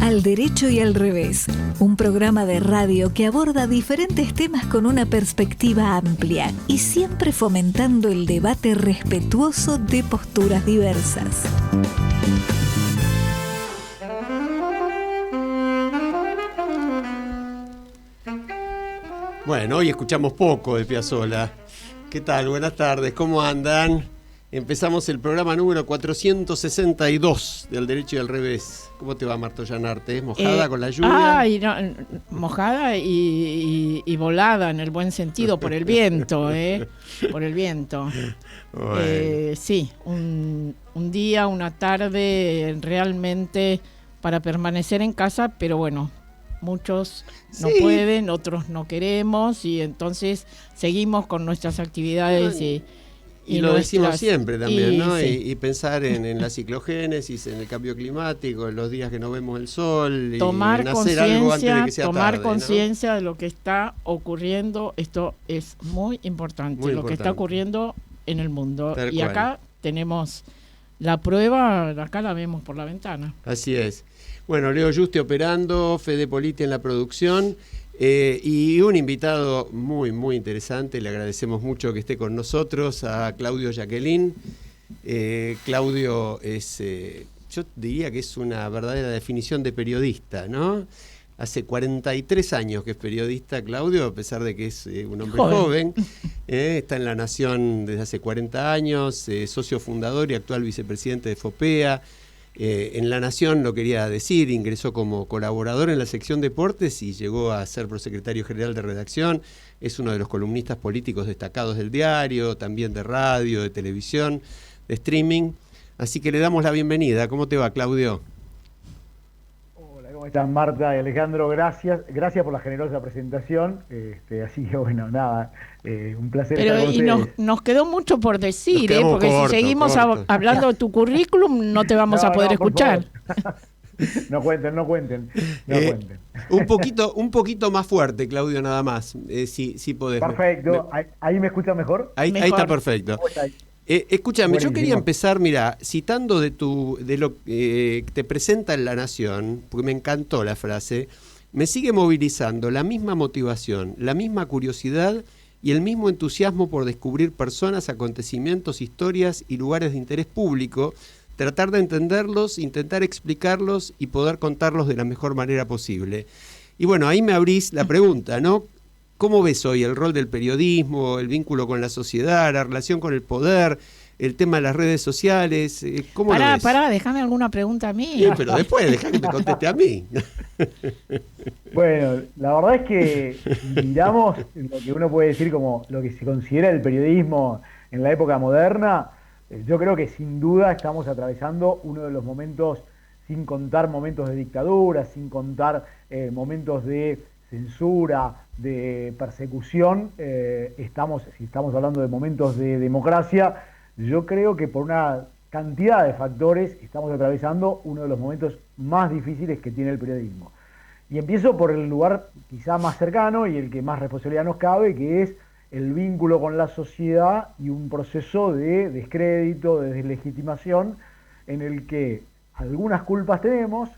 Al Derecho y al Revés, un programa de radio que aborda diferentes temas con una perspectiva amplia y siempre fomentando el debate respetuoso de posturas diversas. Bueno, hoy escuchamos poco de Piazzolla. ¿Qué tal? Buenas tardes, ¿cómo andan? Empezamos el programa número 462 del Derecho y al Revés. ¿Cómo te va, Marto Llanarte? ¿Mojada con la lluvia? Mojada y volada en el buen sentido, por el viento, por el viento. Bueno. Sí, un día, una tarde realmente para permanecer en casa, pero bueno, muchos no pueden, otros no queremos y entonces seguimos con nuestras actividades y lo decimos siempre también, ¿no? Sí. Y pensar en la ciclogénesis, en el cambio climático, en los días que no vemos el sol, tomar y en hacer algo antes de que sea tomar tarde, conciencia, ¿no? de lo que está ocurriendo. Esto es muy importante, Muy lo importante. que está ocurriendo en el mundo. Tal y cual. acá tenemos la prueba, acá la vemos por la ventana. Así es. Bueno, Leo Juste operando, Fede Politi en la producción, y un invitado muy, muy interesante. Le agradecemos mucho que esté con nosotros, a Claudio Jacqueline. Claudio es, yo diría que es una verdadera definición de periodista, ¿no? Hace 43 años que es periodista, Claudio, a pesar de que es un hombre joven. Está en La Nación desde hace 40 años, socio fundador y actual vicepresidente de FOPEA. En La Nación, lo quería decir, ingresó como colaborador en la sección deportes y llegó a ser prosecretario general de redacción. Es uno de los columnistas políticos destacados del diario, también de radio, de televisión, de streaming. Así que le damos la bienvenida. ¿Cómo te va, Claudio? Hola, ¿cómo están, Marta y Alejandro? Gracias por la generosa presentación. Así que bueno, nada, un placer estar con ustedes. Nos quedó mucho por decir, Nos porque corto, si seguimos corto. hablando de tu currículum no te vamos a poder escuchar. No cuenten. Un poquito más fuerte, Claudio, nada más, si podés. Perfecto. ¿Ahí me escuchan mejor? Ahí está perfecto. Escúchame, Buenísimo. yo quería empezar, mira, citando de lo que te presenta en La Nación, porque me encantó la frase. Me sigue movilizando la misma motivación, la misma curiosidad y el mismo entusiasmo por descubrir personas, acontecimientos, historias y lugares de interés público, tratar de entenderlos, intentar explicarlos y poder contarlos de la mejor manera posible. Y bueno, ahí me abrís la pregunta, ¿no? ¿Cómo ves hoy el rol del periodismo, el vínculo con la sociedad, la relación con el poder, el tema de las redes sociales? ¿Cómo lo ves? Déjame alguna pregunta a mí. Sí, pero después dejá que me conteste a mí. Bueno, la verdad es que miramos lo que uno puede decir como lo que se considera el periodismo en la época moderna. Yo creo que sin duda estamos atravesando uno de los momentos, sin contar momentos de dictadura, sin contar momentos de censura, de persecución, si estamos hablando de momentos de democracia, yo creo que por una cantidad de factores estamos atravesando uno de los momentos más difíciles que tiene el periodismo. Y empiezo por el lugar quizá más cercano y el que más responsabilidad nos cabe, que es el vínculo con la sociedad y un proceso de descrédito, de deslegitimación, en el que algunas culpas tenemos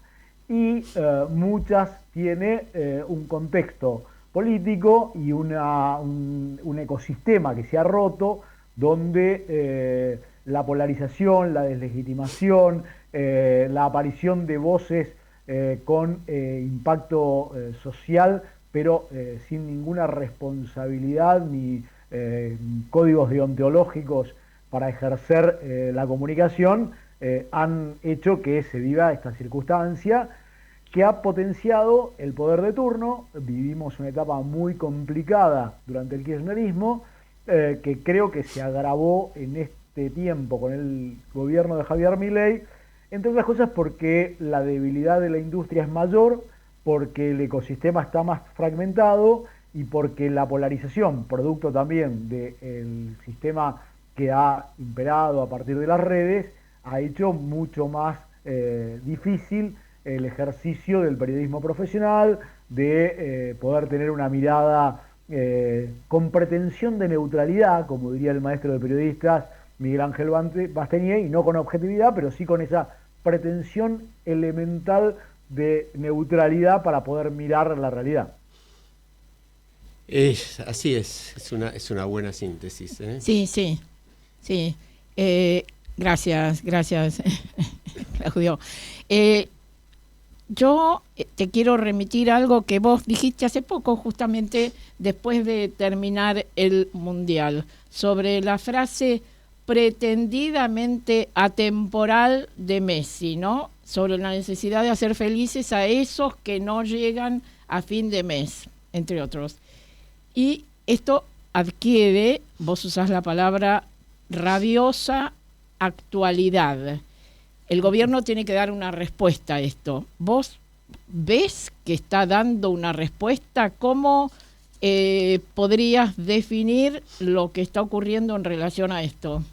y muchas tiene un contexto político y un ecosistema que se ha roto, donde la polarización, la deslegitimación, la aparición de voces con impacto social, pero sin ninguna responsabilidad ni códigos deontológicos para ejercer la comunicación, han hecho que se viva esta circunstancia que ha potenciado el poder de turno. Vivimos una etapa muy complicada durante el kirchnerismo, que creo que se agravó en este tiempo con el gobierno de Javier Milei, entre otras cosas porque la debilidad de la industria es mayor, porque el ecosistema está más fragmentado y porque la polarización, producto también del sistema que ha imperado a partir de las redes, ha hecho mucho más difícil el ejercicio del periodismo profesional, de poder tener una mirada con pretensión de neutralidad, como diría el maestro de periodistas Miguel Ángel Bastenier, y no con objetividad, pero sí con esa pretensión elemental de neutralidad para poder mirar la realidad. Así es una buena síntesis. Sí. Gracias, Claudio. Yo te quiero remitir algo que vos dijiste hace poco, justamente después de terminar el Mundial, sobre la frase pretendidamente atemporal de Messi, ¿no? Sobre la necesidad de hacer felices a esos que no llegan a fin de mes, entre otros. Y esto adquiere, vos usás la palabra rabiosa actualidad. El gobierno tiene que dar una respuesta a esto. ¿Vos ves que está dando una respuesta? ¿Cómo podrías definir lo que está ocurriendo en relación a esto?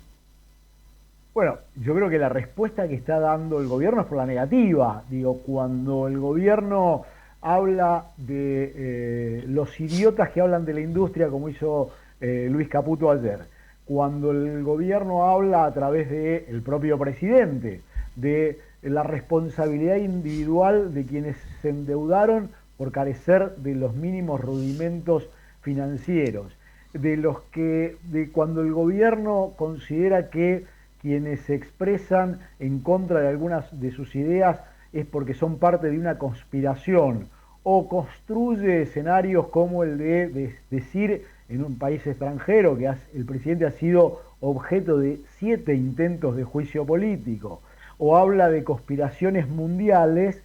Bueno, yo creo que la respuesta que está dando el gobierno es por la negativa. Digo, cuando el gobierno habla de los idiotas que hablan de la industria, como hizo Luis Caputo ayer, cuando el gobierno habla a través del propio presidente de la responsabilidad individual de quienes se endeudaron por carecer de los mínimos rudimentos financieros, de cuando el gobierno considera que quienes se expresan en contra de algunas de sus ideas es porque son parte de una conspiración, o construye escenarios como el de decir en un país extranjero que el presidente ha sido objeto de 7 intentos de juicio político, o habla de conspiraciones mundiales,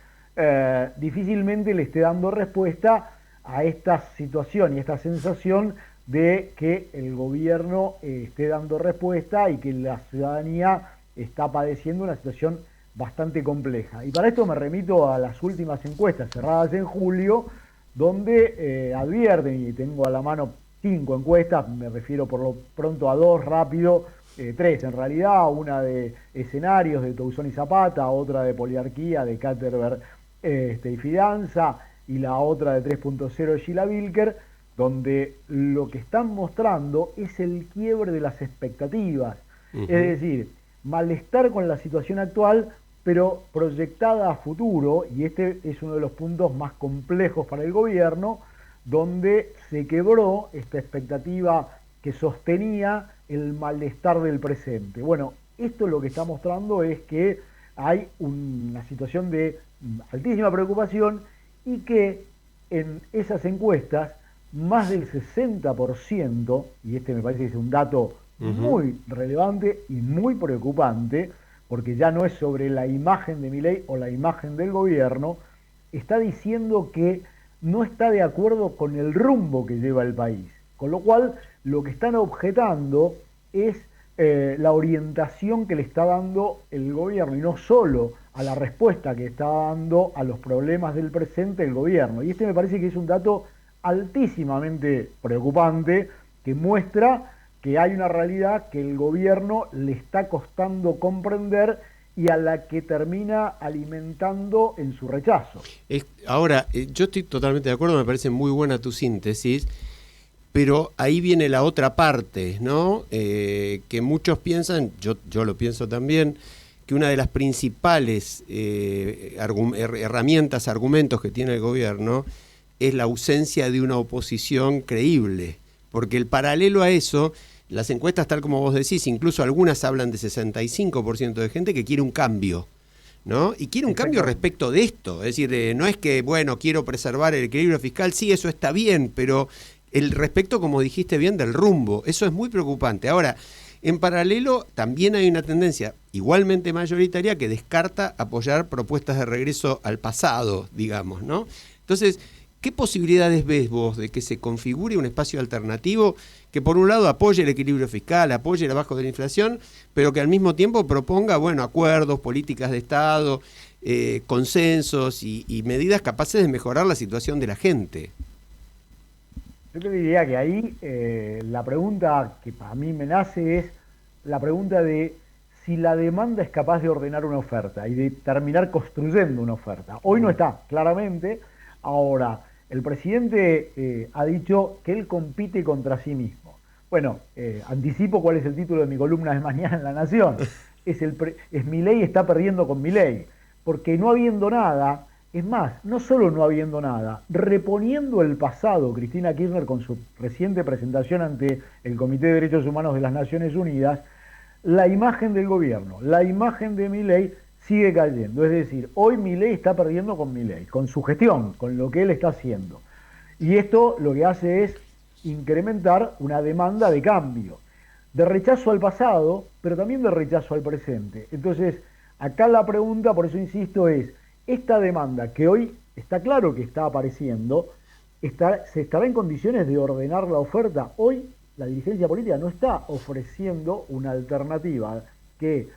difícilmente le esté dando respuesta a esta situación y esta sensación de que el gobierno esté dando respuesta y que la ciudadanía está padeciendo una situación bastante compleja. Y para esto me remito a las últimas encuestas cerradas en julio, donde advierten, y tengo a la mano 5 encuestas, me refiero por lo pronto a 2 rápido, 3 en realidad, una de escenarios de Toussaint y Zapata, otra de poliarquía de Katterberg y Fidanza, y la otra de 3.0 de Sheila Wilker, donde lo que están mostrando es el quiebre de las expectativas. Es decir, malestar con la situación actual, pero proyectada a futuro, y este es uno de los puntos más complejos para el gobierno, donde se quebró esta expectativa que sostenía el malestar del presente. Bueno, esto lo que está mostrando es que hay una situación de altísima preocupación y que en esas encuestas más del 60%, y este me parece que es un dato muy relevante y muy preocupante, porque ya no es sobre la imagen de Milei o la imagen del gobierno, está diciendo que no está de acuerdo con el rumbo que lleva el país. Con lo cual, lo que están objetando es la orientación que le está dando el gobierno, y no solo a la respuesta que está dando a los problemas del presente el gobierno. Y este me parece que es un dato altísimamente preocupante, que muestra que hay una realidad que el gobierno le está costando comprender y a la que termina alimentando en su rechazo. Ahora, yo estoy totalmente de acuerdo, me parece muy buena tu síntesis, pero ahí viene la otra parte, ¿no? Que muchos piensan, yo lo pienso también, que una de las principales herramientas, argumentos que tiene el gobierno es la ausencia de una oposición creíble, porque el paralelo a eso, las encuestas tal como vos decís, incluso algunas hablan de 65% de gente que quiere un cambio, ¿no? Y quiere un cambio respecto de esto, es decir, no es que, bueno, quiero preservar el equilibrio fiscal, sí, eso está bien, pero el respecto, como dijiste bien, del rumbo, eso es muy preocupante. Ahora, en paralelo, también hay una tendencia igualmente mayoritaria que descarta apoyar propuestas de regreso al pasado, digamos, ¿no? Entonces, ¿qué posibilidades ves vos de que se configure un espacio alternativo que por un lado apoye el equilibrio fiscal, apoye el abajo de la inflación, pero que al mismo tiempo proponga, bueno, acuerdos, políticas de Estado, consensos y medidas capaces de mejorar la situación de la gente? Yo te diría que ahí la pregunta que para mí me nace es la pregunta de si la demanda es capaz de ordenar una oferta y de terminar construyendo una oferta. Hoy no está, claramente. Ahora, el presidente ha dicho que él compite contra sí mismo. Bueno, anticipo cuál es el título de mi columna de mañana en La Nación. Es Milei está perdiendo con Milei, porque no habiendo nada, Es más, no solo no habiendo nada, reponiendo el pasado, Cristina Kirchner con su reciente presentación ante el Comité de Derechos Humanos de las Naciones Unidas, la imagen del gobierno, la imagen de Milei sigue cayendo. Es decir, hoy Milei está perdiendo con Milei, con su gestión, con lo que él está haciendo. Y esto lo que hace es incrementar una demanda de cambio, de rechazo al pasado, pero también de rechazo al presente. Entonces, acá la pregunta, por eso insisto, es, esta demanda que hoy está claro que está apareciendo, ¿se estará en condiciones de ordenar la oferta? Hoy la dirigencia política no está ofreciendo una alternativa que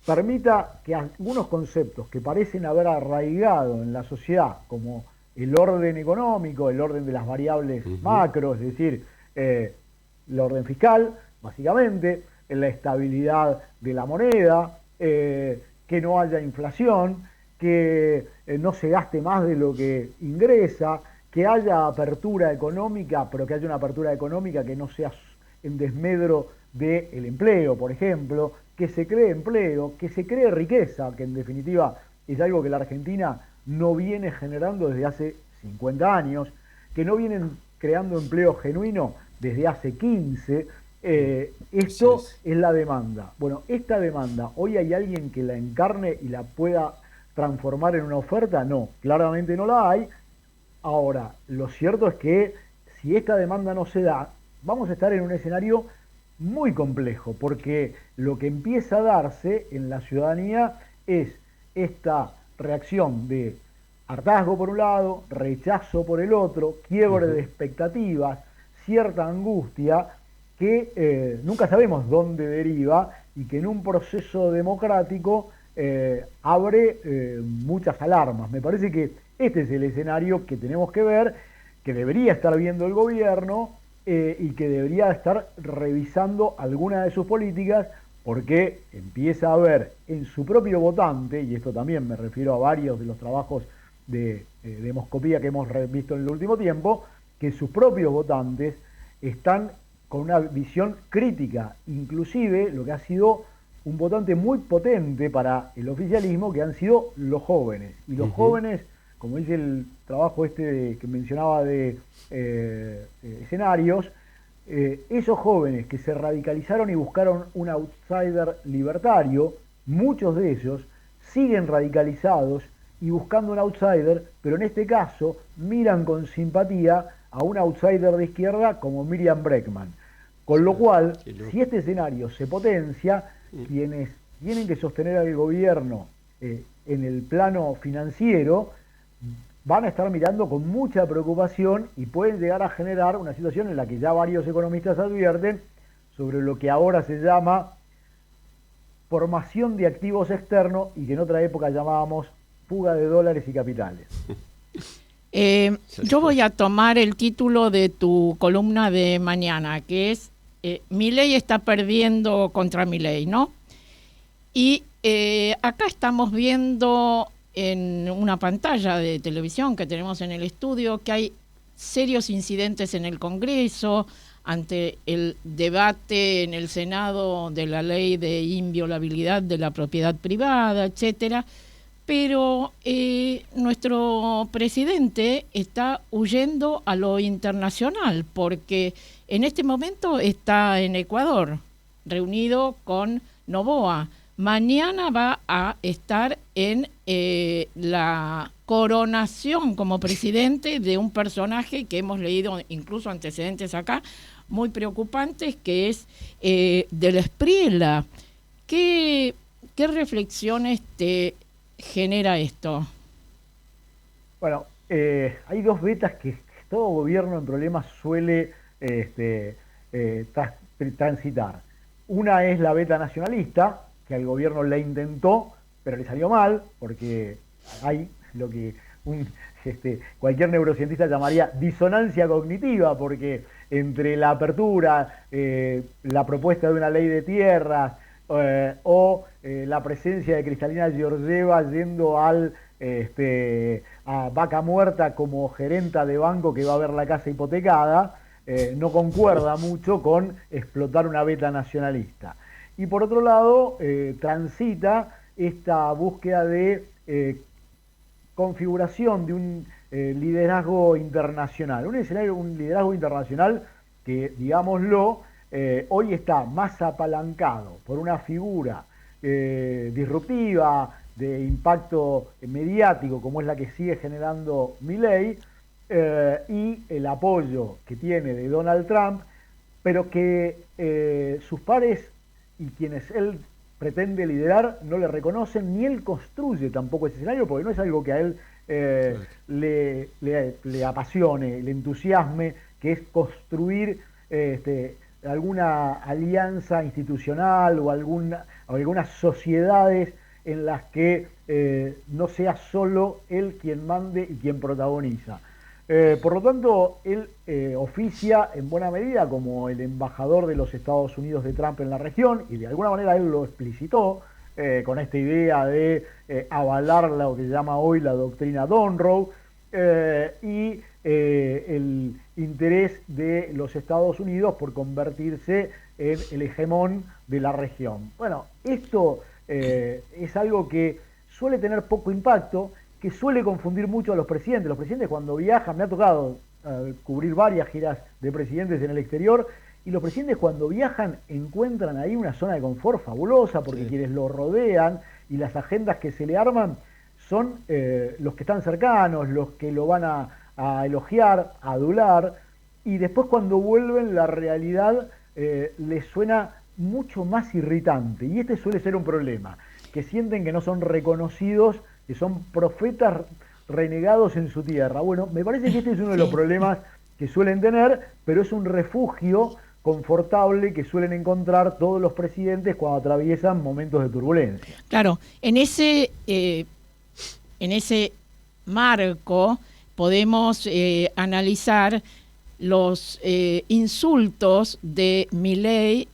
permita que algunos conceptos que parecen haber arraigado en la sociedad, como el orden económico, el orden de las variables macro, es decir, el orden fiscal, básicamente, la estabilidad de la moneda, que no haya inflación, que no se gaste más de lo que ingresa, que haya apertura económica, pero que haya una apertura económica que no sea en desmedro del empleo, por ejemplo, que se cree empleo, que se cree riqueza, que en definitiva es algo que la Argentina no viene generando desde hace 50 años, que no vienen creando empleo genuino desde hace 15. Esto es la demanda. Bueno, esta demanda, ¿hoy hay alguien que la encarne y la pueda transformar en una oferta? No, claramente no la hay. Ahora, lo cierto es que si esta demanda no se da, vamos a estar en un escenario muy complejo, porque lo que empieza a darse en la ciudadanía es esta reacción de hartazgo por un lado, rechazo por el otro, quiebre de expectativas, cierta angustia que nunca sabemos dónde deriva y que en un proceso democrático abre muchas alarmas. Me parece que este es el escenario que tenemos que ver, que debería estar viendo el gobierno y que debería estar revisando algunas de sus políticas, porque empieza a ver en su propio votante, y esto también me refiero a varios de los trabajos de demoscopía que hemos visto en el último tiempo, que sus propios votantes están con una visión crítica, inclusive lo que ha sido un votante muy potente para el oficialismo, que han sido los jóvenes. Y los jóvenes, como dice el trabajo que mencionaba de escenarios, esos jóvenes que se radicalizaron y buscaron un outsider libertario, muchos de ellos siguen radicalizados y buscando un outsider, pero en este caso miran con simpatía a un outsider de izquierda como Miriam Bregman. Con lo cual, si este escenario se potencia, quienes tienen que sostener al gobierno en el plano financiero van a estar mirando con mucha preocupación y pueden llegar a generar una situación en la que ya varios economistas advierten sobre lo que ahora se llama formación de activos externos y que en otra época llamábamos fuga de dólares y capitales. Yo voy a tomar el título de tu columna de mañana, que es Milei está perdiendo contra Milei, ¿no? Y acá estamos viendo en una pantalla de televisión que tenemos en el estudio que hay serios incidentes en el Congreso ante el debate en el Senado de la ley de inviolabilidad de la propiedad privada, etcétera. Pero nuestro presidente está huyendo a lo internacional porque en este momento está en Ecuador, reunido con Noboa. Mañana va a estar en la coronación como presidente de un personaje que hemos leído incluso antecedentes acá, muy preocupantes, que es de la Espriella. ¿Qué reflexiones te genera esto? Bueno, hay dos vetas que todo gobierno en problemas suele transitar. Una es la veta nacionalista, que al gobierno le intentó, pero le salió mal, porque hay lo que cualquier neurocientista llamaría disonancia cognitiva, porque entre la apertura, la propuesta de una ley de tierras, o la presencia de Cristalina Georgieva yendo a Vaca Muerta como gerenta de banco que va a ver la casa hipotecada, no concuerda mucho con explotar una veta nacionalista. Y por otro lado, transita esta búsqueda de configuración de un liderazgo internacional. Un liderazgo internacional que, digámoslo, hoy está más apalancado por una figura disruptiva, de impacto mediático, como es la que sigue generando Milei, y el apoyo que tiene de Donald Trump, pero que sus pares y quienes él pretende liderar no le reconocen, ni él construye tampoco ese escenario, porque no es algo que a él le apasione, le entusiasme, que es construir alguna alianza institucional o algunas sociedades en las que no sea solo él quien mande y quien protagoniza. Por lo tanto, él oficia en buena medida como el embajador de los Estados Unidos de Trump en la región, y de alguna manera él lo explicitó con esta idea de avalar lo que se llama hoy la doctrina Monroe, y el interés de los Estados Unidos por convertirse en el hegemón de la región. Bueno, esto es algo que suele tener poco impacto, que suele confundir mucho a los presidentes. Los presidentes cuando viajan, me ha tocado cubrir varias giras de presidentes en el exterior, y los presidentes cuando viajan encuentran ahí una zona de confort fabulosa, porque sí, quienes lo rodean y las agendas que se le arman son los que están cercanos, los que lo van a elogiar, a adular, y después cuando vuelven la realidad les suena mucho más irritante, y este suele ser un problema, que sienten que no son reconocidos, que son profetas renegados en su tierra. Bueno, me parece que este es uno de los problemas que suelen tener, pero es un refugio confortable que suelen encontrar todos los presidentes cuando atraviesan momentos de turbulencia. Claro, en ese marco podemos analizar los insultos de Milei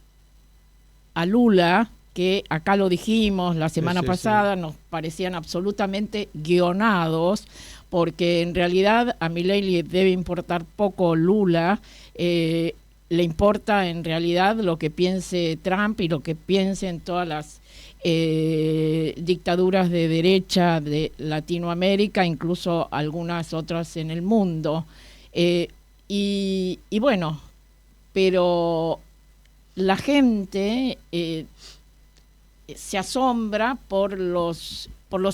a Lula, que acá lo dijimos la semana pasada, nos parecían absolutamente guionados, porque en realidad a Milei le debe importar poco Lula, le importa en realidad lo que piense Trump y lo que piensen todas las dictaduras de derecha de Latinoamérica, incluso algunas otras en el mundo. Y bueno, pero la gente se asombra por los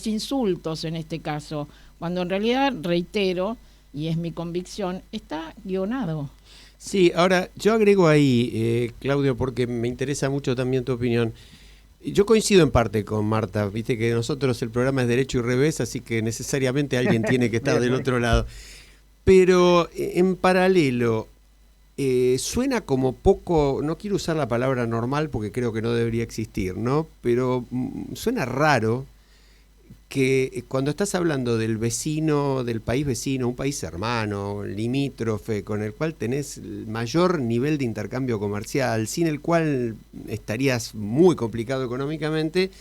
insultos en este caso, cuando en realidad, reitero, y es mi convicción, está guionado. Sí, ahora yo agrego ahí, Claudio, porque me interesa mucho también tu opinión. Yo coincido en parte con Marta, viste que nosotros el programa es derecho y revés, así que necesariamente alguien tiene que estar del otro lado. Pero en paralelo, suena como poco, no quiero usar la palabra normal porque creo que no debería existir, ¿no? Pero suena raro que cuando estás hablando del vecino, del país vecino, un país hermano, limítrofe, con el cual tenés el mayor nivel de intercambio comercial, sin el cual estarías muy complicado económicamente,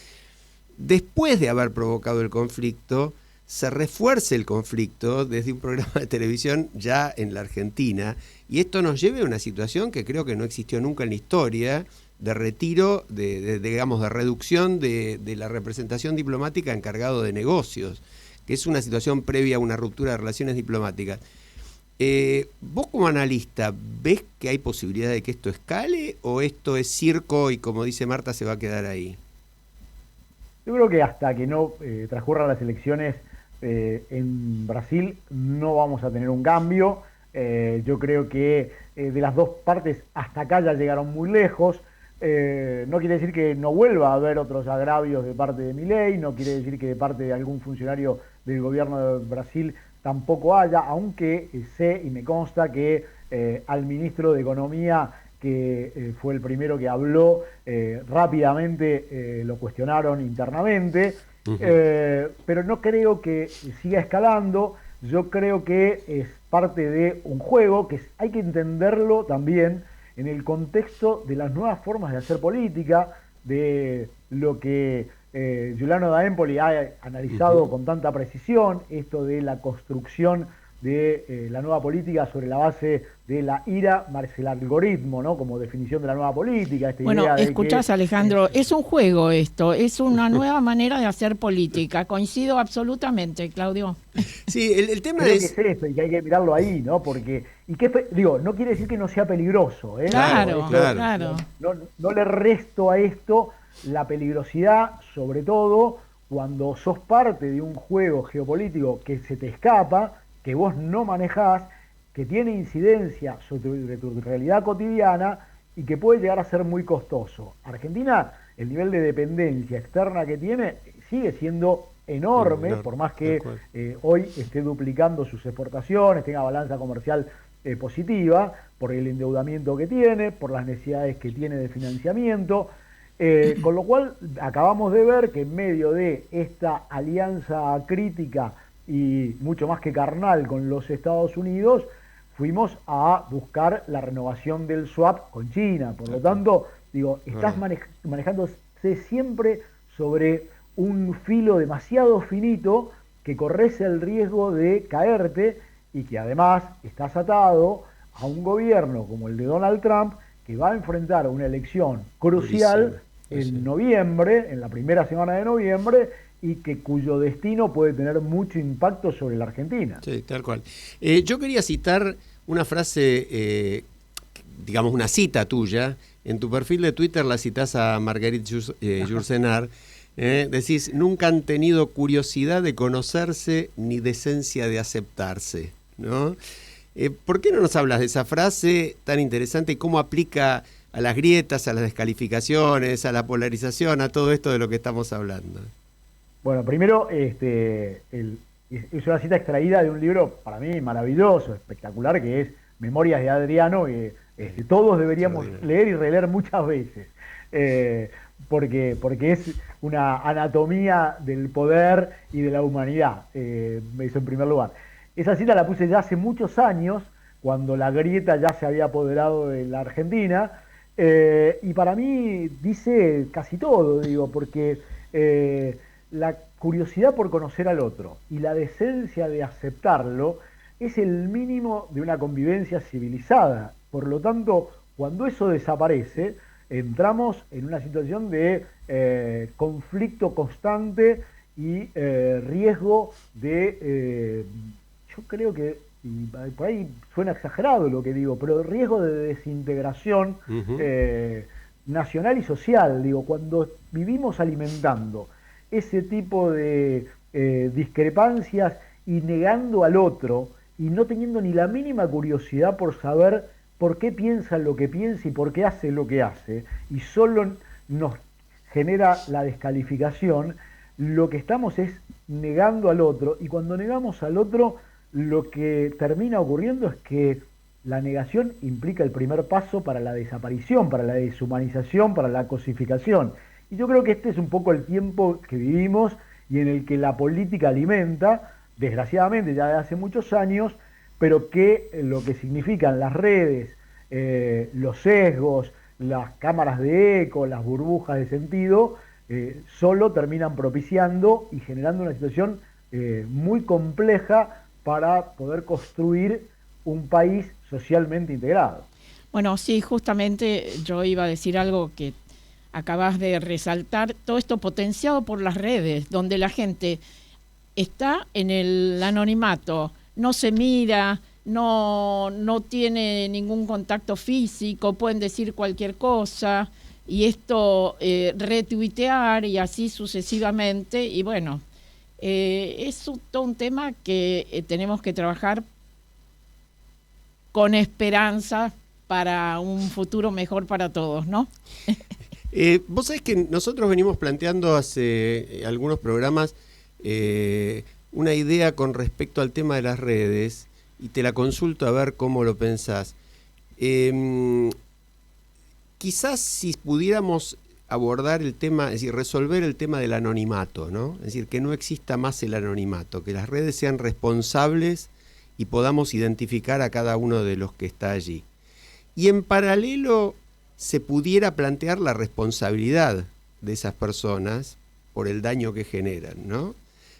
después de haber provocado el conflicto, se refuerce el conflicto desde un programa de televisión ya en la Argentina, y esto nos lleva a una situación que creo que no existió nunca en la historia, de retiro, digamos, de reducción de la representación diplomática encargado de negocios, que es una situación previa a una ruptura de relaciones diplomáticas. ¿Vos como analista ves que hay posibilidad de que esto escale o esto es circo y, como dice Marta, se va a quedar ahí? Yo creo que hasta que no transcurran las elecciones en Brasil no vamos a tener un cambio. Yo creo que de las dos partes hasta acá ya llegaron muy lejos. No quiere decir que no vuelva a haber otros agravios de parte de Milei, no quiere decir que de parte de algún funcionario del gobierno de Brasil tampoco haya, aunque sé y me consta que al ministro de Economía, que fue el primero que habló, rápidamente lo cuestionaron internamente, pero no creo que siga escalando. Yo creo que es parte de un juego que hay que entenderlo también en el contexto de las nuevas formas de hacer política, de lo que Giuliano da Empoli ha analizado con tanta precisión, esto de la construcción de la nueva política sobre la base de la ira más el algoritmo, ¿no? Como definición de la nueva política. Bueno, idea de escuchás, Alejandro, es un juego esto, es una nueva manera de hacer política. Coincido absolutamente, Claudio. Sí, el tema creo es... que es eso y que hay que mirarlo ahí, ¿no? Porque, digo, no quiere decir que no sea peligroso, ¿eh? Claro, Claro. claro. No le resto a esto la peligrosidad, sobre todo cuando sos parte de un juego geopolítico que se te escapa, que vos no manejás, que tiene incidencia sobre tu realidad cotidiana y que puede llegar a ser muy costoso. Argentina, el nivel de dependencia externa que tiene sigue siendo enorme, por más que hoy esté duplicando sus exportaciones, tenga balanza comercial positiva, por el endeudamiento que tiene, por las necesidades que tiene de financiamiento. Con lo cual acabamos de ver que en medio de esta alianza crítica y mucho más que carnal con los Estados Unidos, fuimos a buscar la renovación del swap con China. Por lo tanto, digo, estás manejándose siempre sobre un filo demasiado finito que corres el riesgo de caerte y que además estás atado a un gobierno como el de Donald Trump, que va a enfrentar una elección crucial en noviembre, en la primera semana de noviembre, y que cuyo destino puede tener mucho impacto sobre la Argentina. Sí, tal cual. Yo quería citar una frase, digamos una cita tuya. En tu perfil de Twitter la citás a Marguerite Yourcenar. Decís, nunca han tenido curiosidad de conocerse ni decencia de aceptarse, ¿no? ¿Por qué no nos hablas de esa frase tan interesante y cómo aplica a las grietas, a las descalificaciones, a la polarización, a todo esto de lo que estamos hablando? Bueno, primero, es una cita extraída de un libro para mí maravilloso, espectacular, que es Memorias de Adriano, que todos deberíamos leer y releer muchas veces, porque es una anatomía del poder y de la humanidad, eso en primer lugar. Esa cita la puse ya hace muchos años, cuando la grieta ya se había apoderado de la Argentina, y para mí dice casi todo, digo, porque la curiosidad por conocer al otro y la decencia de aceptarlo es el mínimo de una convivencia civilizada. Por lo tanto, cuando eso desaparece, entramos en una situación de conflicto constante y riesgo de, yo creo que, y por ahí suena exagerado lo que digo, pero riesgo de desintegración nacional y social. Digo, cuando vivimos alimentando ese tipo de discrepancias y negando al otro y no teniendo ni la mínima curiosidad por saber por qué piensa lo que piensa y por qué hace lo que hace, y solo nos genera la descalificación, lo que estamos es negando al otro, y cuando negamos al otro, lo que termina ocurriendo es que la negación implica el primer paso para la desaparición, para la deshumanización, para la cosificación. Y yo creo que este es un poco el tiempo que vivimos y en el que la política alimenta, desgraciadamente ya de hace muchos años, pero que lo que significan las redes, los sesgos, las cámaras de eco, las burbujas de sentido, solo terminan propiciando y generando una situación muy compleja para poder construir un país socialmente integrado. Bueno, sí, justamente yo iba a decir algo que acabas de resaltar, todo esto potenciado por las redes, donde la gente está en el anonimato, no se mira, no tiene ningún contacto físico, pueden decir cualquier cosa, y esto retuitear y así sucesivamente, y bueno, es todo un tema que tenemos que trabajar con esperanza para un futuro mejor para todos, ¿no? Vos sabés que nosotros venimos planteando hace algunos programas una idea con respecto al tema de las redes, y te la consulto a ver cómo lo pensás. Quizás si pudiéramos abordar el tema, es decir, resolver el tema del anonimato, ¿no? Es decir, que no exista más el anonimato, que las redes sean responsables y podamos identificar a cada uno de los que está allí. Y en paralelo se pudiera plantear la responsabilidad de esas personas por el daño que generan, ¿no?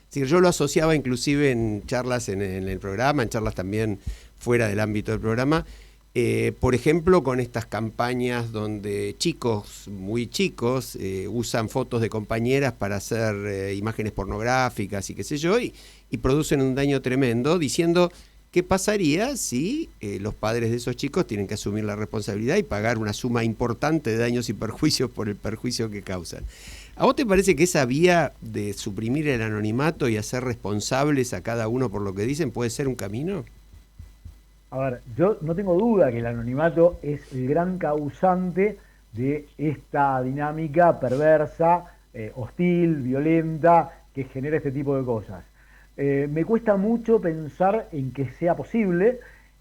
Es decir, yo lo asociaba inclusive en charlas en el programa, en charlas también fuera del ámbito del programa, por ejemplo, con estas campañas donde chicos, muy chicos, usan fotos de compañeras para hacer imágenes pornográficas y qué sé yo, y producen un daño tremendo, diciendo qué pasaría si los padres de esos chicos tienen que asumir la responsabilidad y pagar una suma importante de daños y perjuicios por el perjuicio que causan. ¿A vos te parece que esa vía de suprimir el anonimato y hacer responsables a cada uno por lo que dicen puede ser un camino? A ver, yo no tengo duda que el anonimato es el gran causante de esta dinámica perversa, hostil, violenta, que genera este tipo de cosas. Me cuesta mucho pensar en que sea posible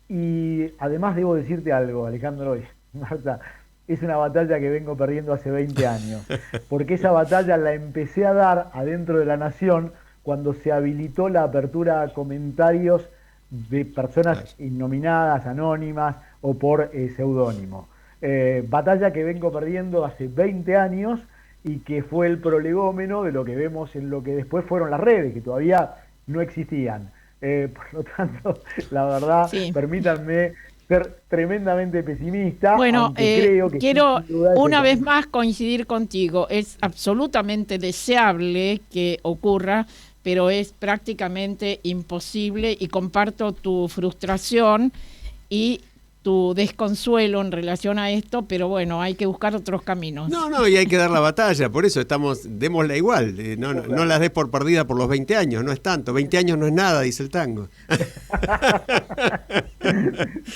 y además debo decirte algo, Alejandro y Marta, es una batalla que vengo perdiendo hace 20 años, porque esa batalla la empecé a dar adentro de La Nación cuando se habilitó la apertura a comentarios de personas innominadas, anónimas o por seudónimo. Batalla que vengo perdiendo hace 20 años y que fue el prolegómeno de lo que vemos en lo que después fueron las redes, que todavía no existían. Por lo tanto, la verdad, sí, permítanme ser tremendamente pesimista. Bueno, creo que quiero una vez más coincidir contigo. Es absolutamente deseable que ocurra, pero es prácticamente imposible y comparto tu frustración y tu desconsuelo en relación a esto, pero bueno, hay que buscar otros caminos. No, y hay que dar la batalla, por eso démosla igual, no las des por perdida por los 20 años, no es tanto, 20 años no es nada, dice el tango.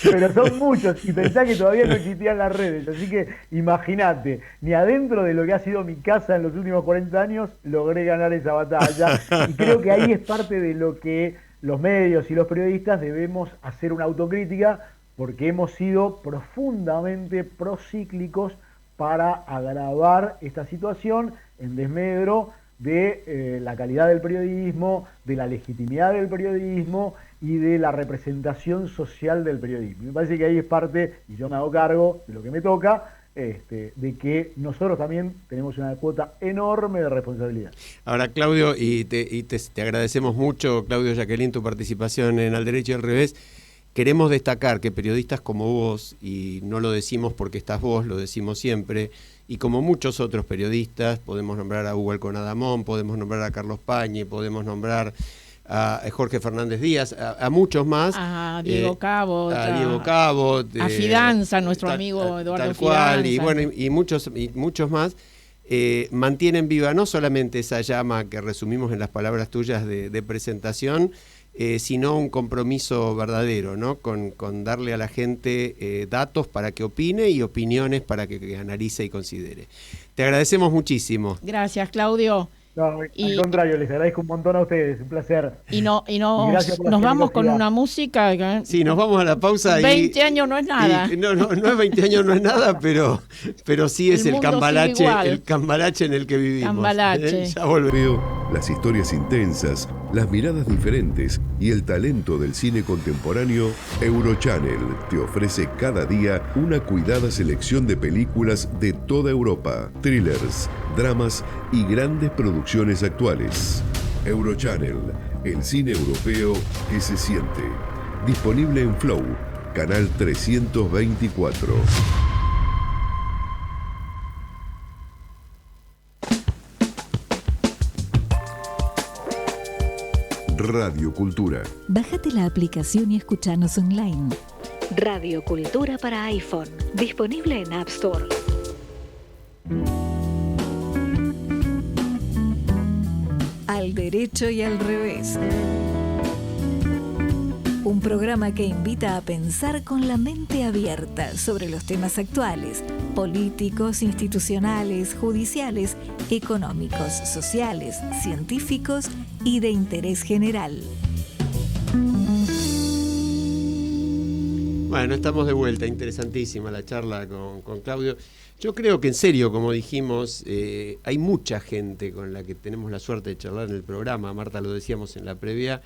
Pero son muchos, y pensá que todavía no existían las redes, así que imagínate, ni adentro de lo que ha sido mi casa en los últimos 40 años, logré ganar esa batalla, y creo que ahí es parte de lo que los medios y los periodistas debemos hacer una autocrítica, porque hemos sido profundamente procíclicos para agravar esta situación en desmedro de la calidad del periodismo, de la legitimidad del periodismo y de la representación social del periodismo. Me parece que ahí es parte, y yo me hago cargo de lo que me toca, de que nosotros también tenemos una cuota enorme de responsabilidad. Ahora, Claudio, y te agradecemos mucho, Claudio, Jacqueline, tu participación en Al Derecho y al Revés. Queremos destacar que periodistas como vos, y no lo decimos porque estás vos, lo decimos siempre, y como muchos otros periodistas, podemos nombrar a Hugo Alconadamón, podemos nombrar a Carlos Pañi, podemos nombrar a Jorge Fernández Díaz, a muchos más. A Diego Cabot. A Diego Cabot. A Fidanza, nuestro amigo Eduardo tal cual, Fidanza. Y bueno, y muchos más. Mantienen viva no solamente esa llama que resumimos en las palabras tuyas de presentación, sino un compromiso verdadero, ¿no? Con darle a la gente datos para que opine y opiniones para que analice y considere. Te agradecemos muchísimo. Gracias, Claudio. No, al contrario, les agradezco un montón a ustedes, un placer. Y nos vamos con una música. Sí, nos vamos a la pausa. 20 años no es nada. No es 20 años, no es nada, pero sí es el cambalache en el que vivimos. Cambalache. Ya volvemos. Las historias intensas, las miradas diferentes y el talento del cine contemporáneo, Eurochannel te ofrece cada día una cuidada selección de películas de toda Europa, thrillers, dramas y grandes producciones actuales. Eurochannel, el cine europeo que se siente. Disponible en Flow, canal 324. Radio Cultura. Bájate la aplicación y escuchanos online. Radio Cultura para iPhone. Disponible en App Store. Al derecho y al revés. Un programa que invita a pensar con la mente abierta sobre los temas actuales, políticos, institucionales, judiciales, económicos, sociales, científicos y de interés general. Bueno, estamos de vuelta, interesantísima la charla con Claudio. Yo creo que en serio, como dijimos, hay mucha gente con la que tenemos la suerte de charlar en el programa, Marta lo decíamos en la previa,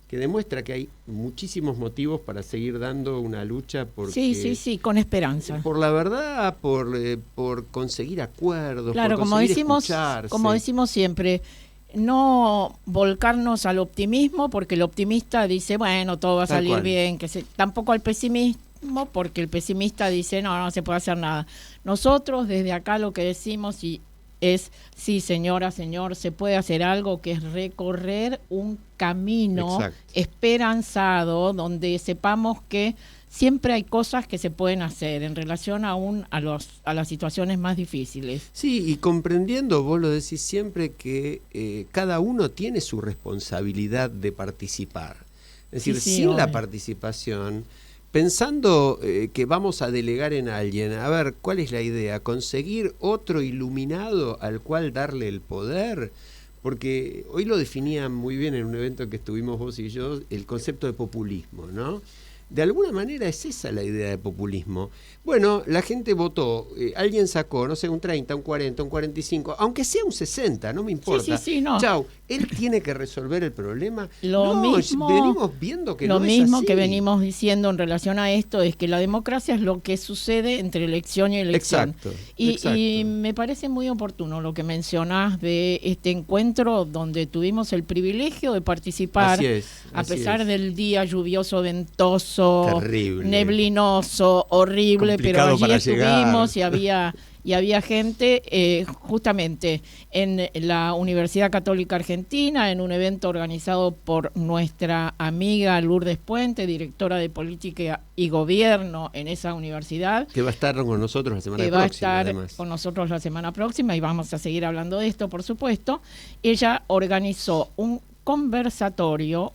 que demuestra que hay muchísimos motivos para seguir dando una lucha porque, sí, con esperanza. Por la verdad, por conseguir acuerdos, claro, por conseguir escucharse. Como decimos siempre, no volcarnos al optimismo, porque el optimista dice, bueno, todo va a salir bien, tampoco al pesimismo, porque el pesimista dice, no se puede hacer nada. Nosotros desde acá lo que decimos es, sí, señora, señor, se puede hacer algo, que es recorrer un camino esperanzado, donde sepamos que siempre hay cosas que se pueden hacer en relación aún a las situaciones más difíciles. Sí, y comprendiendo, vos lo decís siempre, que cada uno tiene su responsabilidad de participar. Es decir, sin la participación, pensando que vamos a delegar en alguien, a ver, ¿cuál es la idea? ¿Conseguir otro iluminado al cual darle el poder? Porque hoy lo definían muy bien en un evento que estuvimos vos y yo, el concepto de populismo, ¿no? De alguna manera es esa la idea de populismo. Bueno, la gente votó, alguien sacó, no sé, un 30, un 40, un 45, aunque sea un 60, no me importa. Sí, no. Chau, él tiene que resolver el problema. Lo mismo, venimos viendo que lo no mismo es así. Que venimos diciendo en relación a esto es que la democracia es lo que sucede entre elección y elección. Exacto. Y me parece muy oportuno lo que mencionás de este encuentro donde tuvimos el privilegio de participar, a pesar del día lluvioso, ventoso, terrible, neblinoso, horrible, pero allí estuvimos y había gente justamente en la Universidad Católica Argentina, en un evento organizado por nuestra amiga Lourdes Puente, directora de Política y Gobierno en esa universidad. Que va a estar con nosotros la semana próxima. Que va a estar con nosotros la semana próxima y vamos a seguir hablando de esto, por supuesto. Ella organizó un conversatorio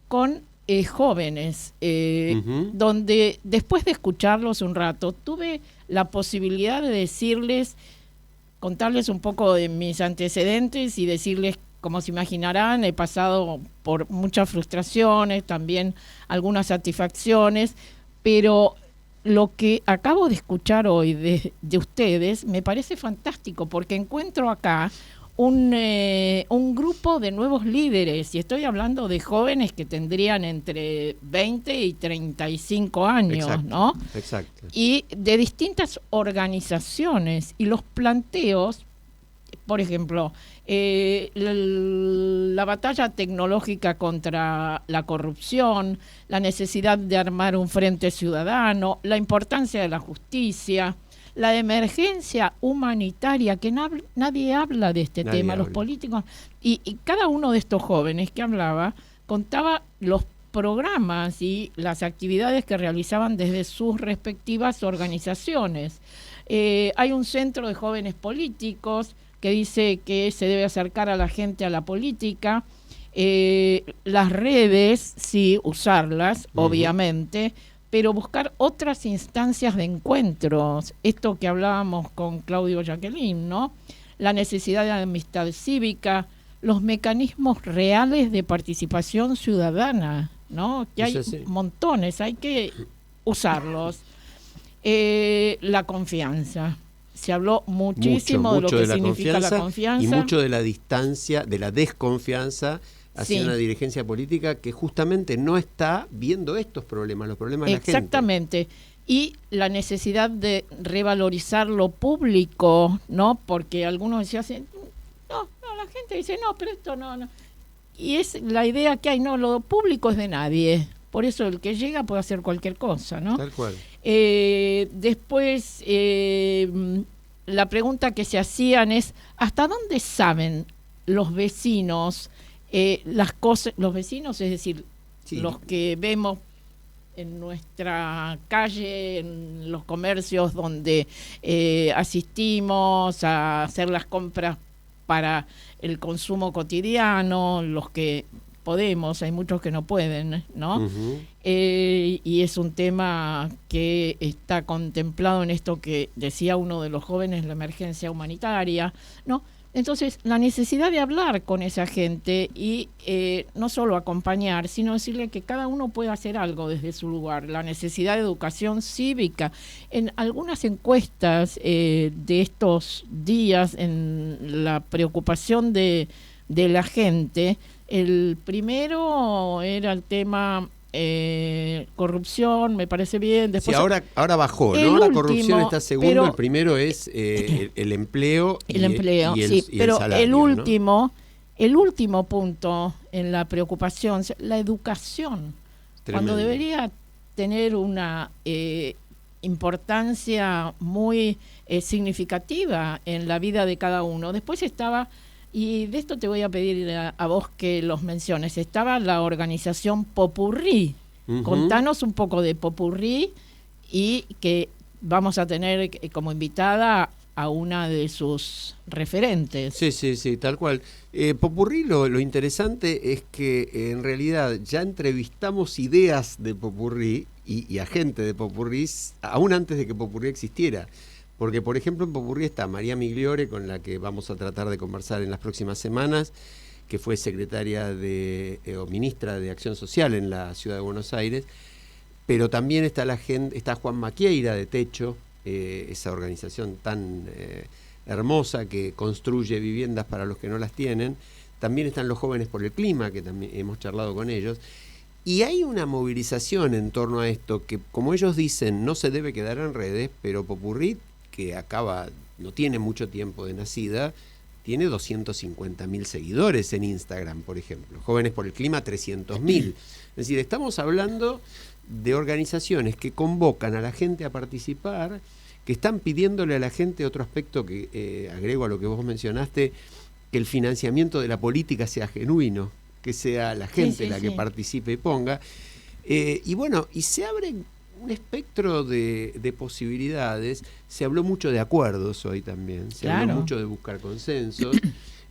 con jóvenes, donde después de escucharlos un rato, tuve la posibilidad de contarles un poco de mis antecedentes y decirles, como se imaginarán, he pasado por muchas frustraciones, también algunas satisfacciones, pero lo que acabo de escuchar hoy de ustedes me parece fantástico, porque encuentro acá un grupo de nuevos líderes, y estoy hablando de jóvenes que tendrían entre 20 y 35 años, exacto, ¿no? Exacto. Y de distintas organizaciones, y los planteos, por ejemplo, la batalla tecnológica contra la corrupción, la necesidad de armar un frente ciudadano, la importancia de la justicia, la emergencia humanitaria, que nadie habla de este tema, los políticos, y cada uno de estos jóvenes que hablaba contaba los programas y las actividades que realizaban desde sus respectivas organizaciones. Hay un centro de jóvenes políticos que dice que se debe acercar a la gente a la política. Las redes, sí, usarlas, obviamente, pero buscar otras instancias de encuentros. Esto que hablábamos con Claudio Jacqueline, ¿no? La necesidad de amistad cívica, los mecanismos reales de participación ciudadana, ¿no? Que hay montones, hay que usarlos. La confianza. Se habló muchísimo de lo que significa la confianza. Y mucho de la distancia, de la desconfianza hacia una dirigencia política que justamente no está viendo estos problemas, los problemas de la gente. Exactamente. Y la necesidad de revalorizar lo público, ¿no? Porque algunos decían, no, la gente dice, no, pero esto no. Y es la idea que hay, no, lo público es de nadie. Por eso el que llega puede hacer cualquier cosa, ¿no? Tal cual. Después, la pregunta que se hacían es, ¿hasta dónde saben los vecinos las cosas? Los vecinos, es decir, los que vemos en nuestra calle, en los comercios donde asistimos a hacer las compras para el consumo cotidiano, los que podemos, hay muchos que no pueden, ¿no? Y es un tema que está contemplado en esto que decía uno de los jóvenes, la emergencia humanitaria, ¿no? Entonces, la necesidad de hablar con esa gente y no solo acompañar, sino decirle que cada uno puede hacer algo desde su lugar, la necesidad de educación cívica. En algunas encuestas de estos días, en la preocupación de la gente, el primero era el tema corrupción, me parece bien. Después, sí, ahora bajó, el ¿no? La último, corrupción está segundo, pero el primero es el empleo el empleo, y sí, y pero salario, el último punto en la preocupación, la educación, Tremendo. cuando debería tener una importancia muy significativa en la vida de cada uno. Después estaba, y de esto te voy a pedir a vos que los menciones, estaba la organización Popurrí. Ujú. Contanos un poco de Popurrí, y que vamos a tener como invitada a una de sus referentes. Sí, tal cual. Popurrí, lo interesante es que en realidad ya entrevistamos ideas de Popurrí y a gente de Popurrí aún antes de que Popurrí existiera. Porque, por ejemplo, en Popurrí está María Migliore, con la que vamos a tratar de conversar en las próximas semanas, que fue secretaria o ministra de Acción Social en la Ciudad de Buenos Aires. Pero también está Juan Maquieira de Techo, esa organización tan hermosa que construye viviendas para los que no las tienen. También están los Jóvenes por el Clima, que también hemos charlado con ellos. Y hay una movilización en torno a esto que, como ellos dicen, no se debe quedar en redes, pero Popurrí, que no tiene mucho tiempo de nacida, tiene 250.000 seguidores en Instagram, por ejemplo. Jóvenes por el Clima, 300.000. Es decir, estamos hablando de organizaciones que convocan a la gente a participar, que están pidiéndole a la gente otro aspecto que agrego a lo que vos mencionaste, que el financiamiento de la política sea genuino, que sea la gente que participe y ponga. Y bueno, y se abre un espectro de posibilidades. Se habló mucho de acuerdos hoy también, se habló mucho de buscar consensos.